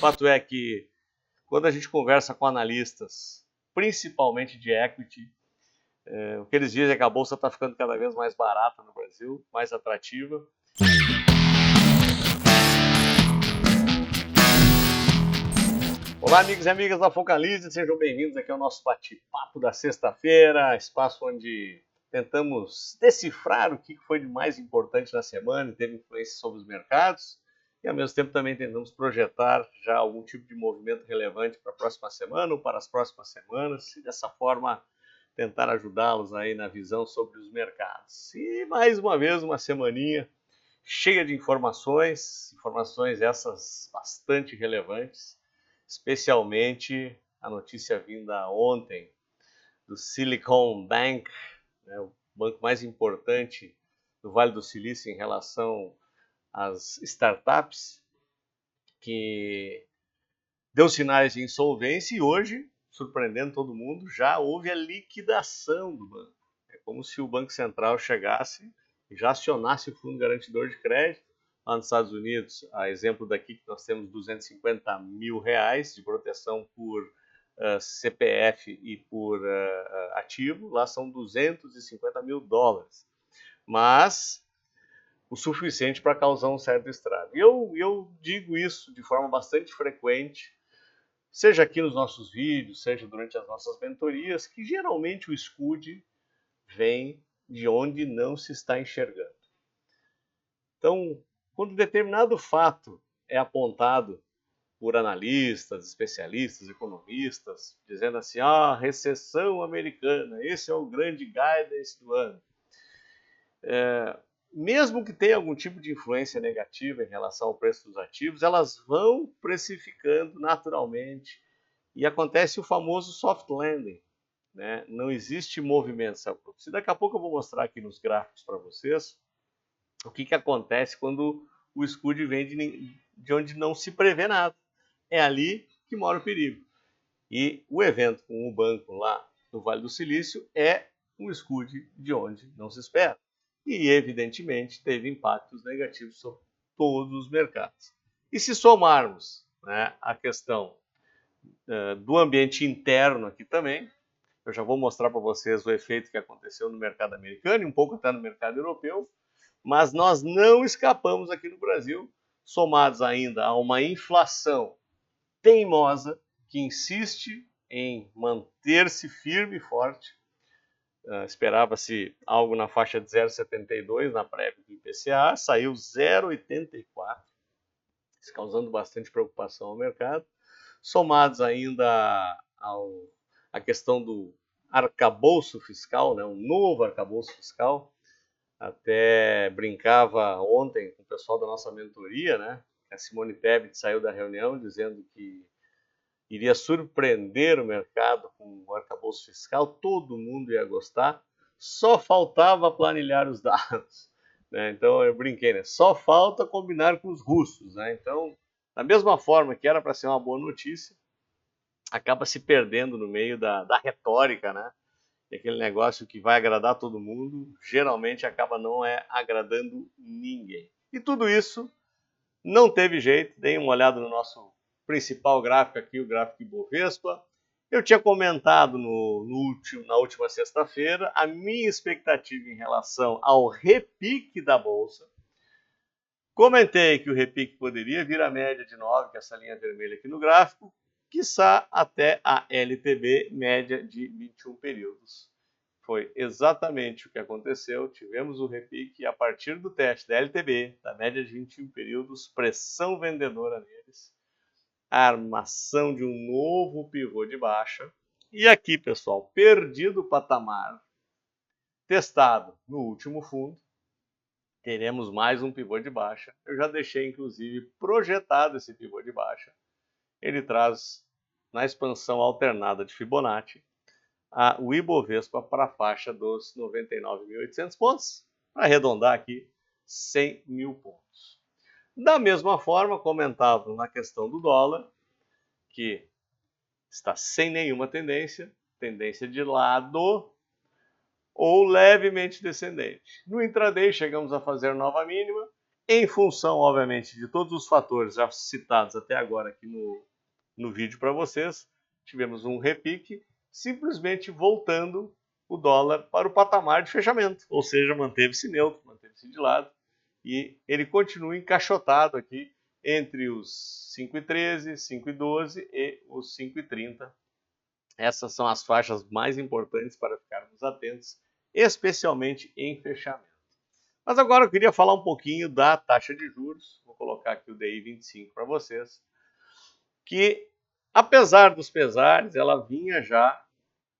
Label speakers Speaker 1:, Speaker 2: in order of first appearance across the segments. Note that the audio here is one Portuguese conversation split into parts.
Speaker 1: Fato é que quando a gente conversa com analistas, principalmente de equity, o que eles dizem é que a bolsa está ficando cada vez mais barata no Brasil, mais atrativa. Olá, amigos e amigas da Focalize, sejam bem-vindos aqui ao nosso bate-papo da sexta-feira, espaço onde tentamos decifrar o que foi de mais importante na semana e teve influência sobre os mercados e, ao mesmo tempo, também tentamos projetar já algum tipo de movimento relevante para a próxima semana ou para as próximas semanas e, dessa forma, tentar ajudá-los aí na visão sobre os mercados. E, mais uma vez, uma semaninha cheia de informações essas bastante relevantes, especialmente a notícia vinda ontem do Silicon Bank, né, o banco mais importante do Vale do Silício em relação às startups, que deu sinais de insolvência e hoje, surpreendendo todo mundo, já houve a liquidação do banco. É como se o Banco Central chegasse e já acionasse o Fundo Garantidor de Crédito. Lá nos Estados Unidos, a exemplo daqui que nós temos R$250 mil de proteção por CPF e por ativo, lá são $250 mil, mas o suficiente para causar um certo estrago. E eu digo isso de forma bastante frequente, seja aqui nos nossos vídeos, seja durante as nossas mentorias, que geralmente o escudo vem de onde não se está enxergando. Então, quando determinado fato é apontado por analistas, especialistas, economistas, dizendo assim, recessão americana, esse é o grande guidance do ano. Mesmo que tenha algum tipo de influência negativa em relação ao preço dos ativos, elas vão precificando naturalmente e acontece o famoso soft landing, né? Não existe movimento. Se daqui a pouco eu vou mostrar aqui nos gráficos para vocês o que acontece quando o escudo vem de onde não se prevê nada. É ali que mora o perigo. E o evento com o banco lá no Vale do Silício é um escudo de onde não se espera. E, evidentemente, teve impactos negativos sobre todos os mercados. E se somarmos, né, a questão do ambiente interno aqui também, eu já vou mostrar para vocês o efeito que aconteceu no mercado americano e um pouco até no mercado europeu, mas nós não escapamos aqui no Brasil, somados ainda a uma inflação teimosa que insiste em manter-se firme e forte. Esperava-se algo na faixa de 0,72 na prévia do IPCA, saiu 0,84, causando bastante preocupação ao mercado, somados ainda à questão do arcabouço fiscal, né, um novo arcabouço fiscal. Até brincava ontem com o pessoal da nossa mentoria, né? A Simone Tebet saiu da reunião dizendo que iria surpreender o mercado com o arcabouço fiscal, todo mundo ia gostar, só faltava planilhar os dados, né? Então eu brinquei, né? Só falta combinar com os russos, né? Então, da mesma forma que era para ser uma boa notícia, acaba se perdendo no meio da retórica, né? E aquele negócio que vai agradar todo mundo, geralmente acaba não agradando ninguém. E tudo isso não teve jeito. Deem uma olhada no nosso principal gráfico aqui, o gráfico Ibovespa. Eu tinha comentado na última sexta-feira a minha expectativa em relação ao repique da Bolsa. Comentei que o repique poderia vir à média de 9, que é essa linha vermelha aqui no gráfico, quiçá até a LTB média de 21 períodos. Foi exatamente o que aconteceu. Tivemos o repique a partir do teste da LTB, da média de 21 períodos, pressão vendedora neles, a armação de um novo pivô de baixa. E aqui, pessoal, perdido o patamar testado no último fundo, teremos mais um pivô de baixa. Eu já deixei, inclusive, projetado esse pivô de baixa. Ele traz, na expansão alternada de Fibonacci, o Ibovespa para a faixa dos 99.800 pontos, para arredondar aqui, 100 mil pontos. Da mesma forma, comentava na questão do dólar, que está sem nenhuma tendência de lado ou levemente descendente. No intraday chegamos a fazer nova mínima, Em função, obviamente, de todos os fatores já citados até agora aqui no vídeo para vocês, tivemos um repique, simplesmente voltando o dólar para o patamar de fechamento, ou seja, manteve-se neutro, manteve-se de lado, e ele continua encaixotado aqui entre os 5,13, 5,12 e os 5,30. Essas são as faixas mais importantes para ficarmos atentos, especialmente em fechamento. Mas agora eu queria falar um pouquinho da taxa de juros. Vou colocar aqui o DI 25 para vocês, que apesar dos pesares, ela vinha já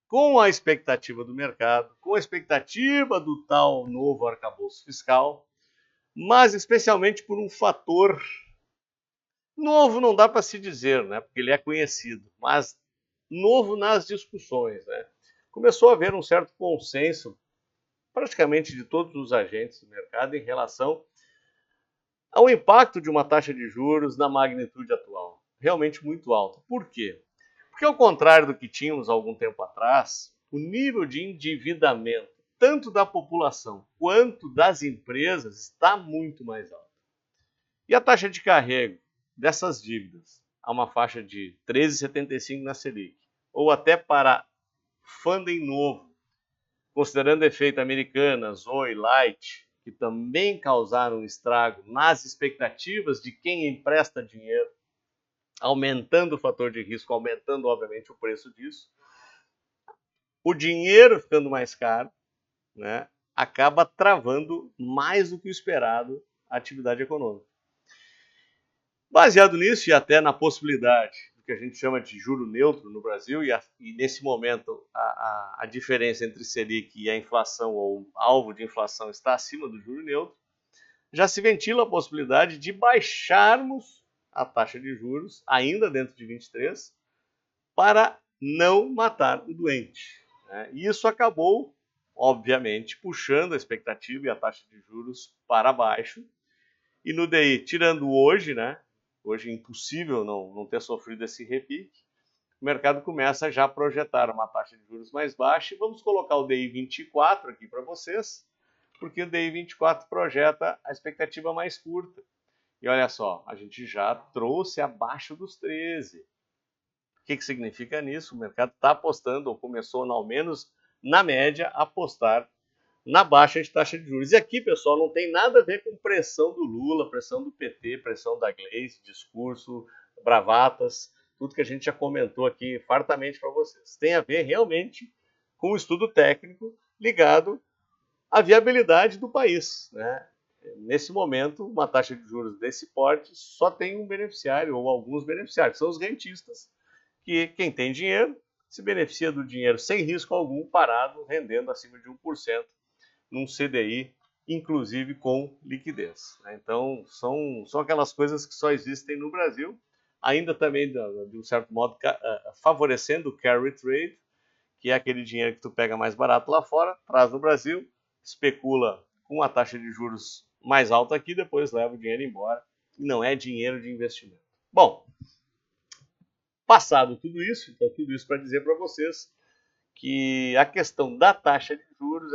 Speaker 1: com a expectativa do mercado, com a expectativa do tal novo arcabouço fiscal, mas especialmente por um fator novo, não dá para se dizer, né? Porque ele é conhecido, mas novo nas discussões, né? Começou a haver um certo consenso praticamente de todos os agentes do mercado em relação ao impacto de uma taxa de juros na magnitude atual, realmente muito alta. Por quê? Porque ao contrário do que tínhamos algum tempo atrás, o nível de endividamento, tanto da população quanto das empresas, está muito mais alto. E a taxa de carrego dessas dívidas a uma faixa de 13,75 na Selic, ou até para funding novo, considerando efeito Americanas, Oi, Light, que também causaram um estrago nas expectativas de quem empresta dinheiro, aumentando o fator de risco, aumentando, obviamente, o preço disso. O dinheiro ficando mais caro, né, acaba travando mais do que o esperado a atividade econômica. Baseado nisso e até na possibilidade do que a gente chama de juro neutro no Brasil, e nesse momento a diferença entre Selic e a inflação, ou alvo de inflação, está acima do juro neutro, já se ventila a possibilidade de baixarmos a taxa de juros, ainda dentro de 23, para não matar o doente. Né? E isso acabou, obviamente, puxando a expectativa e a taxa de juros para baixo. E no DI, tirando hoje, né? Hoje é impossível não ter sofrido esse repique. O mercado começa já a projetar uma taxa de juros mais baixa. E vamos colocar o DI 24 aqui para vocês, porque o DI 24 projeta a expectativa mais curta. E olha só, a gente já trouxe abaixo dos 13. O que significa nisso? O mercado está apostando, ou começou, ao menos na média, a apostar na baixa de taxa de juros. E aqui, pessoal, não tem nada a ver com pressão do Lula, pressão do PT, pressão da Gleisi, discurso, bravatas, tudo que a gente já comentou aqui fartamente para vocês. Tem a ver realmente com um estudo técnico ligado à viabilidade do país, né? Nesse momento, uma taxa de juros desse porte só tem um beneficiário, ou alguns beneficiários, são os rentistas, que quem tem dinheiro se beneficia do dinheiro sem risco algum, parado, rendendo acima de 1%, num CDI, inclusive com liquidez. Então, são aquelas coisas que só existem no Brasil, ainda também, de um certo modo, favorecendo o carry trade, que é aquele dinheiro que tu pega mais barato lá fora, traz no Brasil, especula com a taxa de juros mais alta aqui, depois leva o dinheiro embora, e não é dinheiro de investimento. Bom, passado tudo isso, então tudo isso para dizer para vocês que a questão da taxa de juros,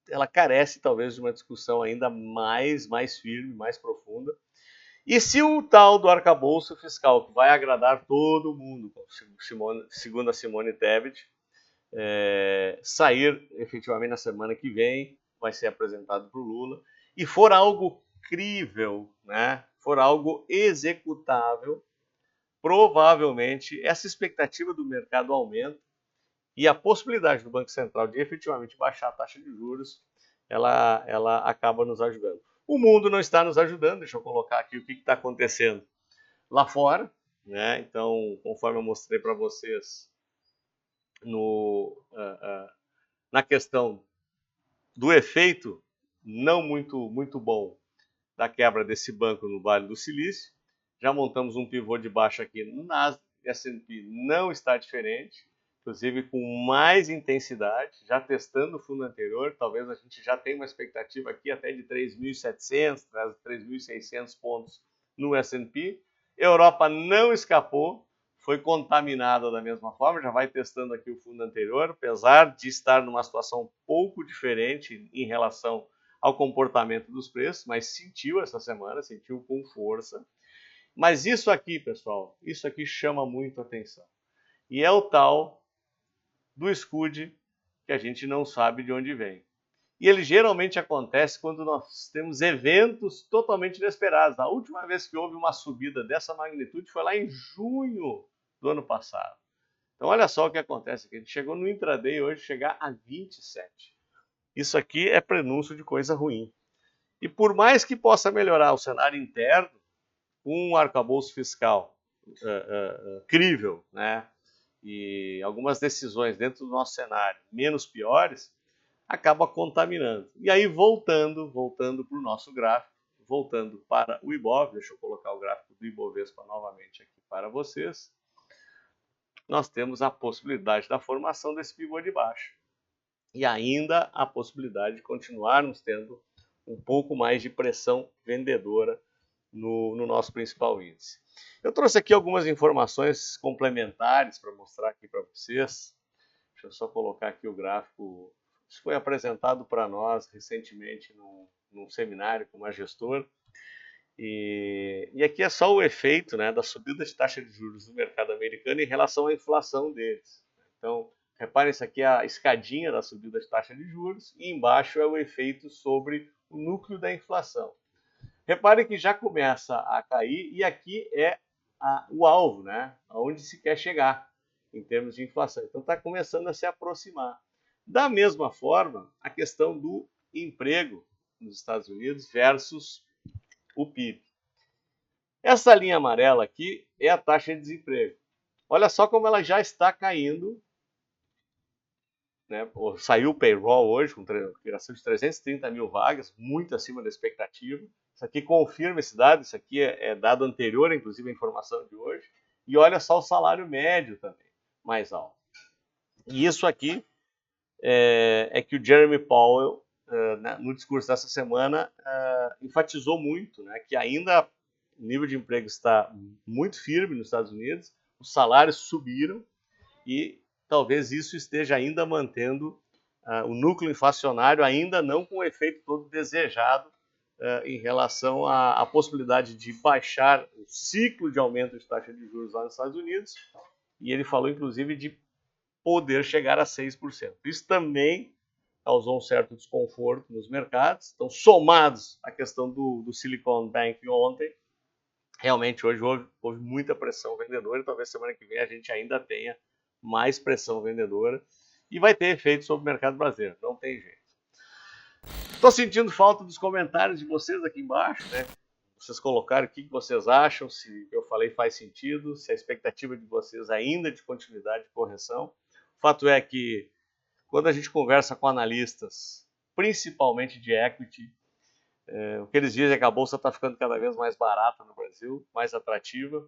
Speaker 1: ela carece talvez de uma discussão ainda mais firme, mais profunda. E se o tal do arcabouço fiscal, que vai agradar todo mundo, segundo a Simone Tebet, sair efetivamente na semana que vem, vai ser apresentado para o Lula, e for algo crível, né, for algo executável, provavelmente essa expectativa do mercado aumenta, e a possibilidade do Banco Central de efetivamente baixar a taxa de juros, ela acaba nos ajudando. O mundo não está nos ajudando, deixa eu colocar aqui o que está acontecendo lá fora, né? Então, conforme eu mostrei para vocês na questão do efeito não muito bom da quebra desse banco no Vale do Silício, já montamos um pivô de baixa aqui no Nasdaq, S&P não está diferente, inclusive com mais intensidade, já testando o fundo anterior, talvez a gente já tenha uma expectativa aqui até de 3.700, 3.600 pontos no S&P. Europa não escapou, foi contaminada da mesma forma, já vai testando aqui o fundo anterior, apesar de estar numa situação um pouco diferente em relação ao comportamento dos preços, mas sentiu essa semana, sentiu com força. Mas isso aqui, pessoal, isso aqui chama muito atenção. E é o tal do Scud que a gente não sabe de onde vem. E ele geralmente acontece quando nós temos eventos totalmente inesperados. A última vez que houve uma subida dessa magnitude foi lá em junho do ano passado. Então olha só o que acontece aqui. A gente chegou no intraday hoje, chegar a 27. Isso aqui é prenúncio de coisa ruim. E por mais que possa melhorar o cenário interno, com um arcabouço fiscal crível, né, e algumas decisões dentro do nosso cenário menos piores, acaba contaminando. E aí, voltando para o nosso gráfico, voltando para o Ibov, deixa eu colocar o gráfico do Ibovespa novamente aqui para vocês, nós temos a possibilidade da formação desse pivô de baixo. E ainda a possibilidade de continuarmos tendo um pouco mais de pressão vendedora no nosso principal índice. Eu trouxe aqui algumas informações complementares para mostrar aqui para vocês. Deixa eu só colocar aqui o gráfico. Isso foi apresentado para nós recentemente num seminário com uma gestora. E aqui é só o efeito, né, da subida de taxa de juros no mercado americano em relação à inflação deles. Então, reparem, isso aqui é a escadinha da subida de taxa de juros e embaixo é o efeito sobre o núcleo da inflação. Reparem que já começa a cair e aqui é o alvo, né, aonde se quer chegar em termos de inflação. Então está começando a se aproximar. Da mesma forma, a questão do emprego nos Estados Unidos versus o PIB. Essa linha amarela aqui é a taxa de desemprego. Olha só como ela já está caindo. Né? Saiu o payroll hoje com criação de 330 mil vagas, muito acima da expectativa. Isso aqui confirma esse dado, isso aqui é dado anterior, inclusive, à informação de hoje. E olha só o salário médio também, mais alto. E isso aqui é que o Jeremy Powell, no discurso dessa semana, enfatizou muito, né, que ainda o nível de emprego está muito firme nos Estados Unidos, os salários subiram e talvez isso esteja ainda mantendo o núcleo inflacionário ainda não com o efeito todo desejado em relação à possibilidade de baixar o ciclo de aumento de taxa de juros lá nos Estados Unidos. E ele falou, inclusive, de poder chegar a 6%. Isso também causou um certo desconforto nos mercados. Então, somados à questão do Silicon Bank ontem, realmente hoje houve muita pressão vendedora e talvez semana que vem a gente ainda tenha mais pressão vendedora e vai ter efeito sobre o mercado brasileiro, não tem jeito. Estou sentindo falta dos comentários de vocês aqui embaixo, né? Vocês colocaram o que vocês acham, se o que eu falei faz sentido, se a expectativa de vocês ainda é de continuidade de correção. O fato é que quando a gente conversa com analistas, principalmente de equity, o que eles dizem é que a bolsa está ficando cada vez mais barata no Brasil, mais atrativa,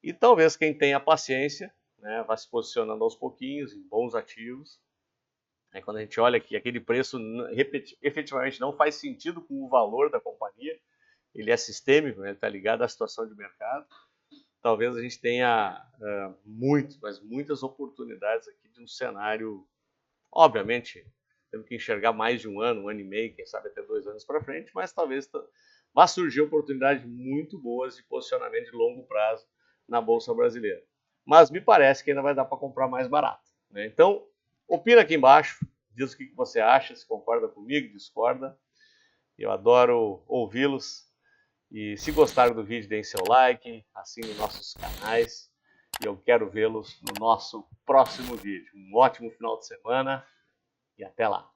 Speaker 1: e talvez quem tenha paciência, né, vai se posicionando aos pouquinhos em bons ativos. Quando a gente olha que aquele preço efetivamente não faz sentido com o valor da companhia, ele é sistêmico, ele está ligado à situação de mercado, talvez a gente tenha muitas oportunidades aqui de um cenário, obviamente, temos que enxergar mais de um ano e meio, quem sabe até 2 anos para frente, mas talvez vá surgir oportunidades muito boas de posicionamento de longo prazo na Bolsa Brasileira. Mas me parece que ainda vai dar para comprar mais barato, né? Então, opina aqui embaixo, diz o que você acha, se concorda comigo, discorda. Eu adoro ouvi-los. E se gostaram do vídeo, deem seu like, assinem nossos canais. E eu quero vê-los no nosso próximo vídeo. Um ótimo final de semana e até lá!